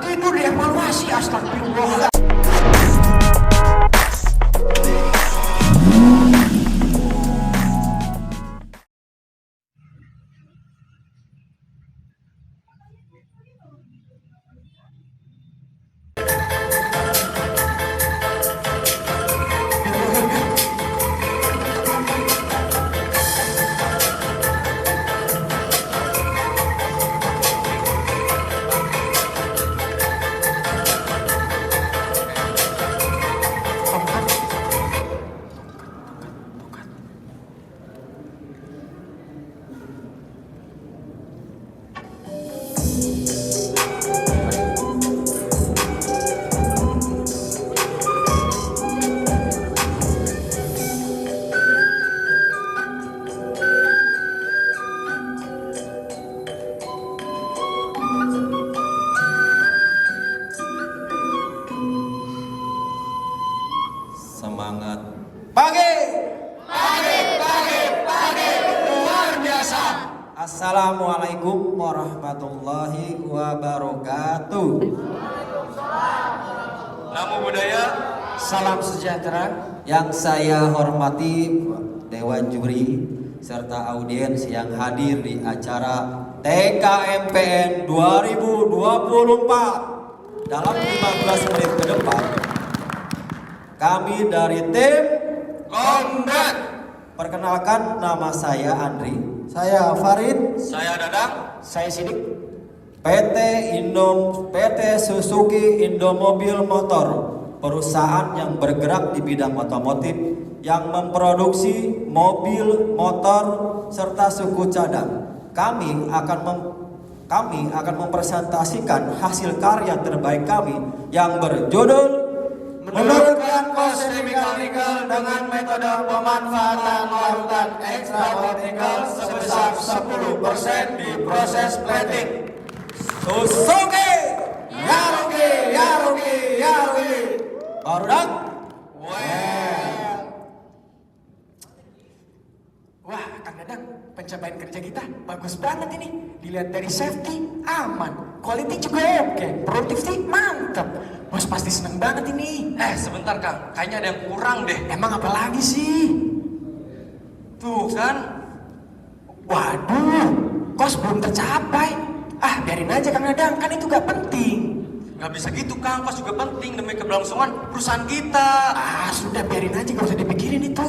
itu dievaluasi, astagfirullah. Semangat. Pagi luar biasa. Assalamualaikum warahmatullahi wabarakatuh. Namo Buddhaya. Salam sejahtera. Yang saya hormati Dewan Juri serta audiens yang hadir di acara TKMPN 2024. Dalam 15 menit ke depan, kami dari tim Kongrat. perkenalkan, nama saya Andri, saya Farid, Saya Dadang. Saya Sidik. PT Suzuki Indomobil Motor, perusahaan yang bergerak di bidang otomotif yang memproduksi mobil, motor, serta suku cadang. Kami akan mempresentasikan hasil karya terbaik kami yang berjudul Menurunkan kos chemical dengan metode pemanfaatan larutan extra vertical sebesar 10% di proses plating. Suzuki Yaruki. Barudak. Wah, Kang Dadang, pencapaian kerja kita bagus banget ini. Dilihat dari safety, aman. Quality juga oke. Productivity mantap. Bos pasti seneng banget ini. Sebentar Kang, kayaknya ada yang kurang deh. Emang apa lagi sih? Tuh kan, Waduh, kos belum tercapai. Biarin aja Kang Dadang, kan itu gak penting. nggak bisa gitu Kang, kos juga penting demi keberlangsungan perusahaan kita. Sudah biarin aja, gak usah dipikirin itu.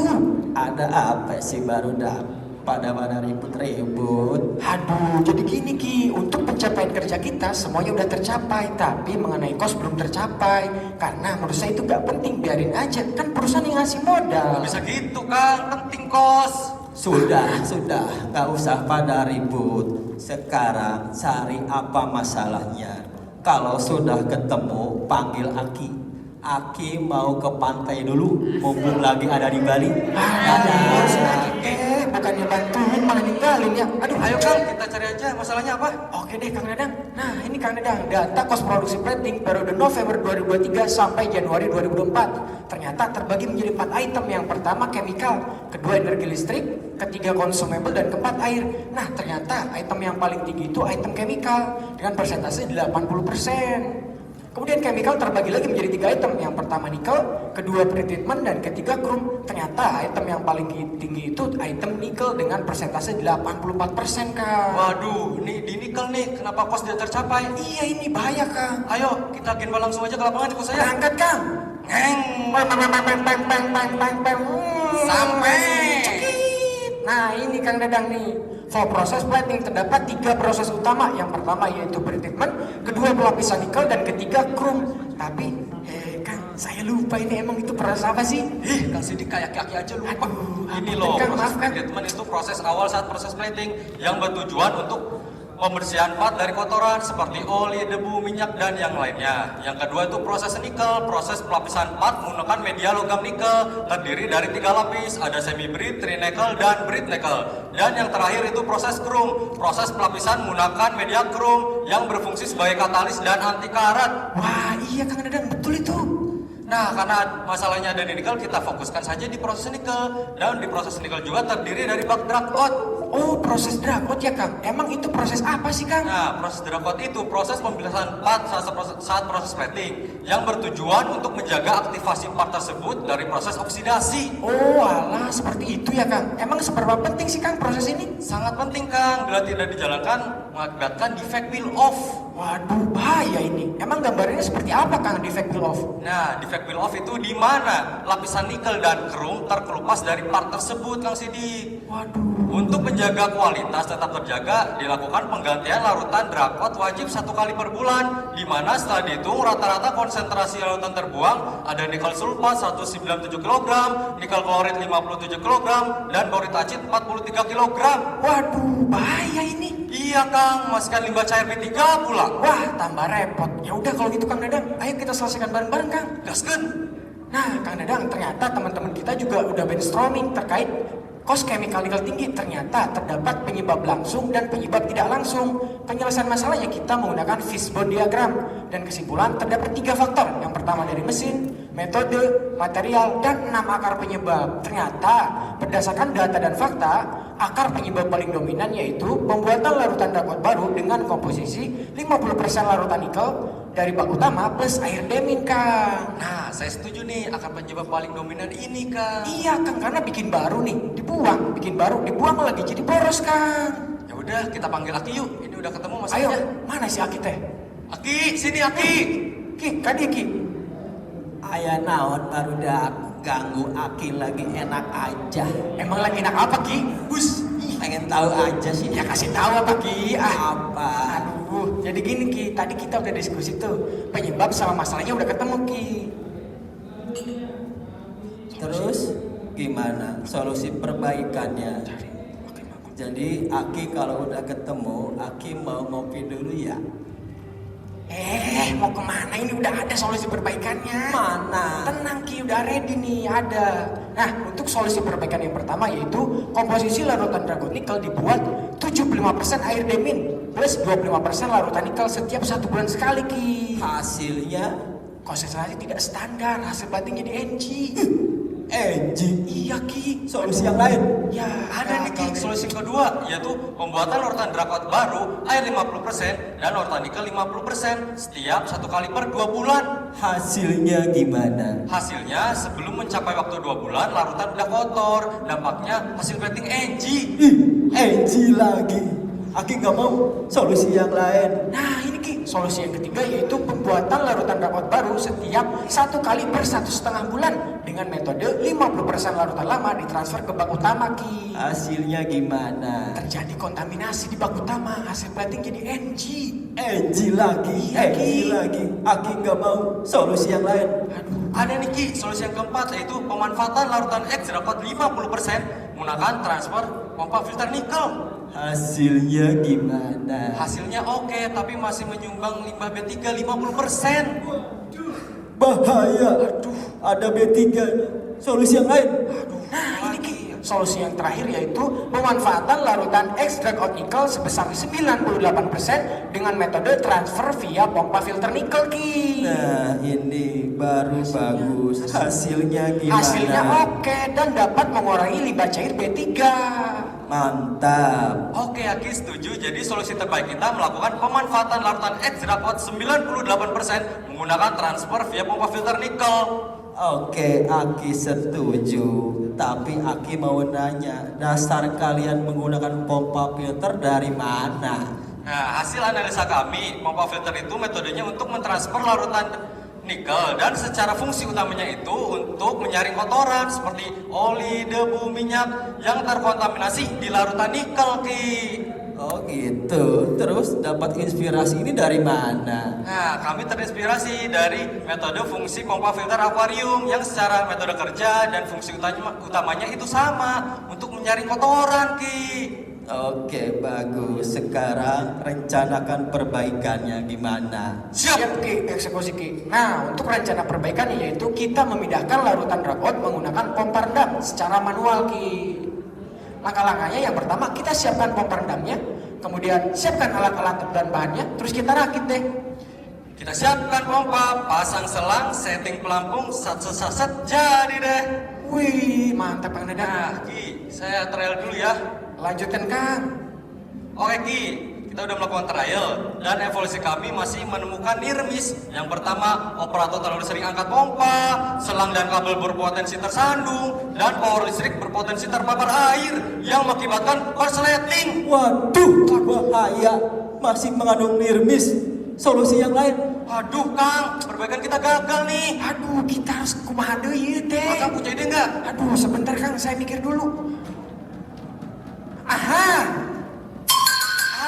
Ada apa sih Barudak? Pada ribut-ribut. Aduh, jadi gini Ki, untuk pencapaian kerja kita semuanya udah tercapai, tapi mengenai kos belum tercapai. Karena menurut saya itu gak penting, biarin aja. Kan perusahaan yang ngasih modal. Nggak bisa gitu Kang, penting kos. Sudah, nggak usah pada ribut. Sekarang cari apa masalahnya. Kalau sudah ketemu, panggil Aki. Aki mau ke pantai dulu, mumpung lagi ada di Bali. Bukannya bantuin malah ninggalin ya. Aduh, Ayo Kang, kita cari aja masalahnya apa. Oke deh Kang Dadang. Nah ini Kang Dadang, data kos produksi plating periode November 2023 sampai Januari 2024 ternyata terbagi menjadi 4 item. Yang pertama chemical, kedua energi listrik, ketiga consumable, dan keempat air. Nah ternyata item yang paling tinggi itu item chemical dengan persentase 80%. Kemudian chemical terbagi lagi menjadi 3 item. Yang pertama nikel, kedua pretreatment, dan ketiga chrome. Ternyata item yang paling tinggi itu item nikel dengan persentase 84% Kang. Waduh, nih di nikel nih, kenapa kos tidak tercapai? Iya ini bahaya Kang. Ayo, kita genba langsung aja ke lapangan ikut saya. Berangkat Kang. Ngeng. Sampai. Cekit. Nah ini Kang Dadang nih. For proses plating terdapat 3 proses utama. Yang pertama yaitu pretreatment, kedua pelapisan nikel, dan ketiga chrome. Tapi Kang, saya lupa ini emang itu proses apa sih? Kang Sidik kayak kaki aja lupa. Ini ampun, loh, Kang, proses maafkan. treatment itu proses awal saat proses plating yang bertujuan untuk pembersihan part dari kotoran seperti oli, debu, minyak, dan yang lainnya. Yang kedua itu proses nikel, proses pelapisan part menggunakan media logam nikel terdiri dari 3 lapis, ada semi brit, tri-nickel, dan brit nickel. Dan yang terakhir itu proses chrome, proses pelapisan menggunakan media chrome yang berfungsi sebagai katalis dan anti karat. Wah iya Kang Dadang, betul itu. Nah, karena masalahnya ada di nikel, kita fokuskan saja di proses nikel. Dan di proses nikel juga terdiri dari bak drag out. Oh, proses drag out ya Kang. Emang itu proses apa sih Kang? Nah, proses drag out itu proses pembiasan part saat proses plating yang bertujuan untuk menjaga aktivasi part tersebut dari proses oksidasi. Oh alah, seperti itu ya Kang. Emang seberapa penting sih Kang proses ini? Sangat penting Kang, bila tidak dijalankan mengakibatkan defect peel off. Waduh, bahaya ini. Emang gambarnya seperti apa Kang defect peel off? Nah, defect peel off itu di mana lapisan nikel dan krom terkelupas dari part tersebut, Kang Sidi. Waduh. Untuk menjaga kualitas tetap terjaga, dilakukan penggantian larutan drag out wajib 1 kali per bulan, di mana setelah dihitung rata-rata konsentrasi larutan terbuang ada nikel sulfat 197 kg, nikel klorid 57 kg, dan borit acid 43 kg. Waduh, bahaya ini. Iya Kang, masukkan limbah cair B3 pula. Wah, tambah repot. Ya udah kalau gitu Kang Dadang, ayo kita selesaikan bareng-bareng Kang. Gaskeun. Nah, Kang Dadang, ternyata teman-teman kita juga udah brainstorming terkait cost chemical nickel tinggi. Ternyata terdapat penyebab langsung dan penyebab tidak langsung. Penyelesaian masalahnya kita menggunakan fishbone diagram. Dan kesimpulan terdapat 3 faktor. Yang pertama dari mesin, metode, material, dan 6 akar penyebab. Ternyata berdasarkan data dan fakta, akar penyebab paling dominan yaitu pembuatan larutan drag out baru dengan komposisi 50% larutan nikel dari bak utama plus air demin Kang. Nah, saya setuju nih, akar penyebab paling dominan ini Kang. Iya Kang, karena bikin baru nih, dibuang, bikin baru, dibuang lagi jadi boros Kang. Ya udah, kita panggil Aki yuk. Ini udah ketemu Ayo, masalahnya. mana si Aki teh? Aki, sini Aki. Ki, kadi Ki. Ayah naon baru dak ganggu Aki lagi enak aja. Emang lagi enak apa Ki? Bus, pengen tahu aja sih. Ya kasih tahu apa Ki? Apa? Aduh, jadi gini Ki, tadi kita udah diskusi tuh, penyebab sama masalahnya udah ketemu Ki. Terus gimana solusi perbaikannya? Jadi Aki kalau udah ketemu, Aki mau ngopi dulu ya? Mau kemana? Ini udah ada solusi perbaikannya. Mana? Tenang Ki, udah ready nih, ada. Nah, untuk solusi perbaikan yang pertama yaitu komposisi larutan drag out nikel dibuat 75% air demin plus 25% larutan nikel setiap 1 bulan sekali Ki. Hasilnya Konsentrasi tidak standar, hasil plating jadi NG. engine. Iya Ki. Solusi yang lain? Ya, Ada nih Ki, solusi kedua, yaitu pembuatan larutan drag out baru, air 50% dan larutan nikel 50% setiap 1 kali per 2 bulan. Hasilnya gimana? Hasilnya, sebelum mencapai waktu 2 bulan, larutan udah kotor. Dampaknya hasil plating NG. Engine lagi. Aki nggak mau solusi yang lain. Nah ini Ki, solusi yang ketiga yaitu pembuatan larutan drag out baru setiap 1 kali per 1,5 bulan dengan metode 50% larutan lama ditransfer ke bak utama Ki. Hasilnya gimana? Terjadi kontaminasi di bak utama, hasil plating jadi NG. Engine lagi. Iya, Ki. Engine lagi. Aki nggak mau solusi yang lain. Aduh, Ada nih Ki, solusi yang keempat, yaitu pemanfaatan larutan X drag out 50% menggunakan transfer pompa filter nikel. Hasilnya gimana? Hasilnya oke, tapi masih menyumbang limbah B3 50%. Bahaya. Aduh, ada B3. Solusi yang lain. nah ini Ki, solusi yang terakhir yaitu pemanfaatan larutan X drag out nikel sebesar 98% dengan metode transfer via pompa filter nikel Ki. Nah, ini baru bagus. Hasilnya gimana? Hasilnya oke dan dapat mengurangi limbah cair B3. Mantap. Oke, Aki setuju. Jadi solusi terbaik kita melakukan pemanfaatan larutan X drag out 98% menggunakan transfer via pompa filter nikel. Oke, Aki setuju. Tapi Aki mau nanya, dasar kalian menggunakan pompa filter dari mana? Nah, hasil analisa kami, pompa filter itu metodenya untuk mentransfer larutan nikel dan secara fungsi utamanya itu untuk menyaring kotoran seperti oli, debu, minyak yang terkontaminasi di larutan nikel, Ki. Oh gitu. Terus dapat inspirasi ini dari mana? Nah, kami terinspirasi dari metode fungsi pompa filter akuarium yang secara metode kerja dan fungsi utamanya itu sama untuk menyaring kotoran, Ki. Oke, bagus. Sekarang rencanakan perbaikannya gimana? Siap Ki, eksekusi Ki. Nah, untuk rencana perbaikannya yaitu kita memindahkan larutan drag out menggunakan pompa rendam secara manual Ki. Langkah-langkahnya yang pertama kita siapkan pompa rendamnya, kemudian siapkan alat-alat dan bahannya, terus kita rakit deh. Kita siapkan pompa, pasang selang, setting pelampung, sat-sat, jadi deh. Wih, mantap Kang Dadang. Nah, Ki, saya trial dulu ya. lanjutkan Kang. Oke Ki, kita udah melakukan trial dan evolusi kami masih menemukan near miss. Yang pertama, operator terlalu sering angkat pompa, selang dan kabel berpotensi tersandung, dan power listrik berpotensi terpapar air yang mengakibatkan korsleting. Waduh, bahaya. Masih mengandung near miss. Solusi yang lain. Waduh Kang, perbaikan kita gagal nih. Aduh, kita harus kumaha deui teh. Kakak punya ide nggak? Aduh, sebentar Kang, saya mikir dulu. Aha.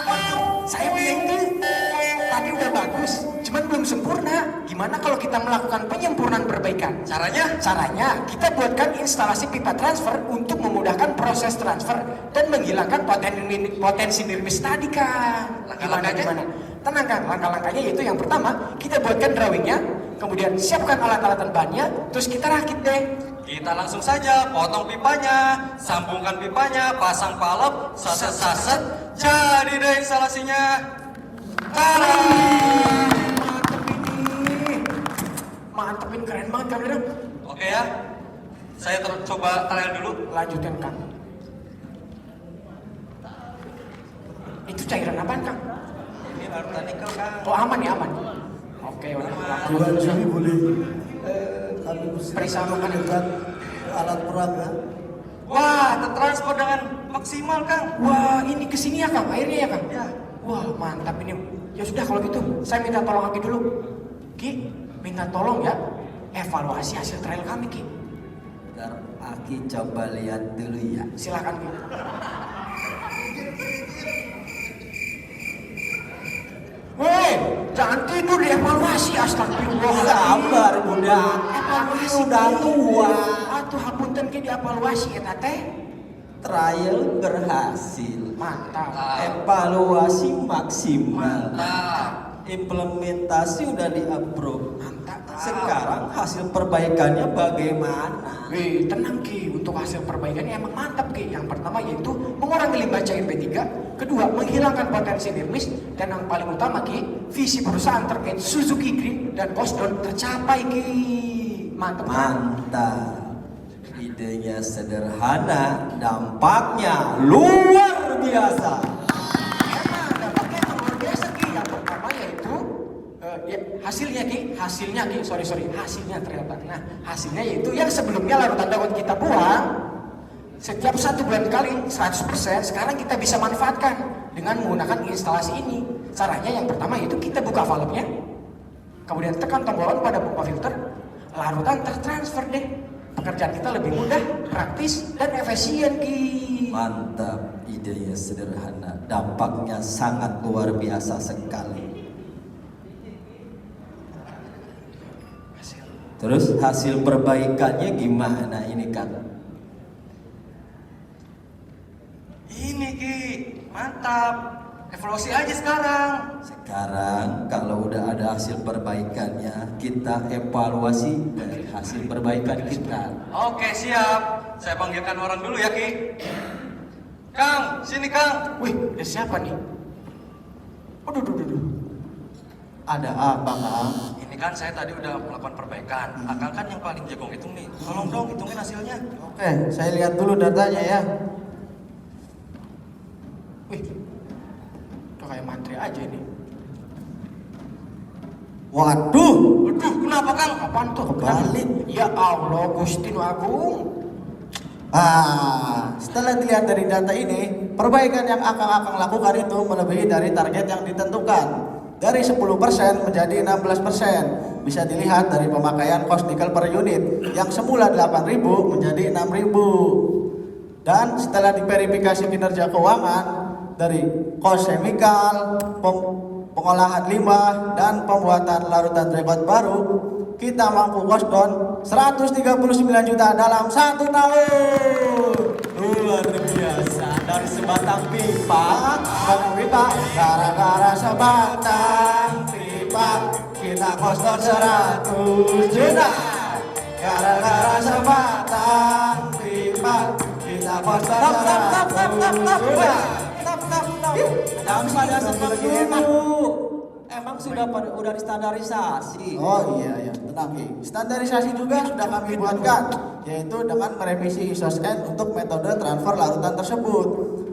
Apa tuh? Saya punya ide. Tadi udah bagus, cuman belum sempurna. Gimana kalau kita melakukan penyempurnaan perbaikan? Caranya? Caranya, kita buatkan instalasi pipa transfer untuk memudahkan proses transfer dan menghilangkan potensi near miss tadi, Kang. Langkah-langkahnya? Gimana? Tenang Kang, langkah-langkahnya yaitu yang pertama, kita buatkan drawingnya, kemudian siapkan alat-alatan bahannya, terus kita rakit deh. Kita langsung saja potong pipanya, sambungkan pipanya, pasang palep, saset-saset, jadi deh instalasinya. Tada! Mantep ini. Mantepin, keren banget Kang Dadang. Oke ya, saya coba trial dulu. Lanjutkan Kang. Itu cairan apaan Kang? Ini larutan nikel Kang. Oh aman ya aman. Oke udah. Tuhan sini boleh kami Periksa persilakan makan. dengan alat peraga. Wah, tertransfer dengan maksimal Kang. Wah ini kesini ya Kang, airnya ya Kang? Ya. Wah mantap ini. Ya sudah kalau gitu, saya minta tolong Aki dulu. Ki, minta tolong ya, evaluasi hasil trial kami Ki. Ntar Aki coba lihat dulu ya. Silakan Ki. Woi, jangan tidur di evaluasi, astagfirullah. Sabar bunda, Evaluasi udah tua. Atuh hapunten Ki di evaluasi eta teh. Trial berhasil. Mantap. Evaluasi maksimal. Mantap. Implementasi udah di-approve. Mantap. Sekarang hasil perbaikannya bagaimana? Wih, tenang Ki, untuk hasil perbaikannya emang mantap Ki. Yang pertama yaitu mengurangi limbah cair B3, kedua menghilangkan potensi near miss, dan yang paling utama Ki, visi perusahaan terkait Suzuki Green dan cost down tercapai Ki. Mantap. Mantap. Idenya sederhana, dampaknya luar biasa. Emang dampaknya emang luar biasa Ki. Yang pertama yaitu hasilnya Ki, hasilnya ternyata. Nah, hasilnya yaitu yang sebelumnya larutan dawet kita buang setiap 1 bulan kali 100%, sekarang kita bisa manfaatkan dengan menggunakan instalasi ini. Caranya yang pertama yaitu kita buka valve-nya, kemudian tekan tombol on pada pompa filter, larutan tertransfer deh. Pekerjaan kita lebih mudah, praktis, dan efisien Ki. Mantap, idenya sederhana, dampaknya sangat luar biasa sekali. Terus hasil perbaikannya gimana ini Kang? Ini Ki, mantap. Evaluasi aja sekarang. Sekarang kalau udah ada hasil perbaikannya, kita evaluasi dari hasil perbaikan kita. Oke, siap. Saya panggilkan orang dulu ya Ki. Kang, sini Kang. Wih, ada siapa nih? Aduh. Ada apa Kang? Ini kan saya tadi udah melakukan perbaikan. Akang kan yang paling jago hitung nih. Tolong dong hitungin hasilnya. Oke, saya lihat dulu datanya ya. Wih, udah kayak mantri aja ini. Waduh, Waduh, kenapa Kang? Apaan tuh? Kebalik. Ya Allah, Gusti Nu Agung. setelah dilihat dari data ini, perbaikan yang akang lakukan itu melebihi dari target yang ditentukan. Dari 10% menjadi 16%. Bisa dilihat dari pemakaian cost nikel per unit yang semula 8.000 menjadi 6.000. Dan setelah diverifikasi kinerja keuangan dari cost chemical, pengolahan limbah, dan pembuatan larutan rekod baru, kita mampu cost down 139 juta dalam 1 tahun. Luar biasa, dari sebatang pipa. Gara-gara sebatang pipa, kita cost down 100 juta. Gara-gara sebatang pipa, kita cost down 100 juta. Jangan pada seperti dulu. Emang udah distandarisasi. Oh iya, tenang Ki. Standarisasi juga sudah kami buatkan, yaitu dengan merevisi ISO N untuk metode transfer larutan tersebut.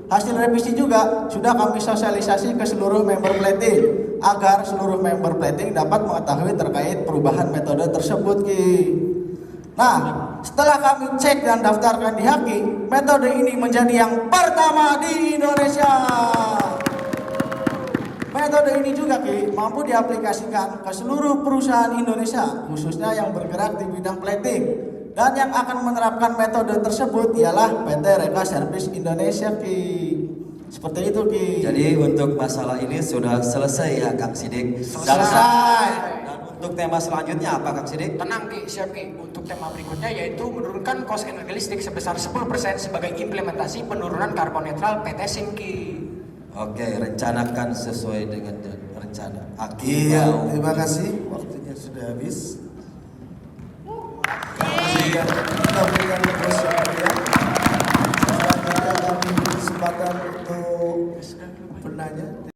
Hasil revisi juga sudah kami sosialisasi ke seluruh member plating agar seluruh member plating dapat mengetahui terkait perubahan metode tersebut Ki. Nah, setelah kami cek dan daftarkan di Haki, metode ini menjadi yang pertama di Indonesia. Metode ini juga Ki mampu diaplikasikan ke seluruh perusahaan Indonesia, khususnya yang bergerak di bidang plating. Dan yang akan menerapkan metode tersebut ialah PT Reka Service Indonesia Ki. Seperti itu Ki. Jadi untuk masalah ini sudah selesai ya Kang Sidik. Selesai. Dan untuk tema selanjutnya apa Kang Sidik? Tenang Ki, siap Ki. Untuk tema berikutnya yaitu menurunkan kos energi listrik sebesar 10% sebagai implementasi penurunan karbon netral PT SIM Ki. Oke, rencanakan sesuai dengan rencana. Iya, mau. terima kasih. Waktunya sudah habis. Kita berikan terus yang mulia. Selanjutnya kami beri kesempatan untuk penanya.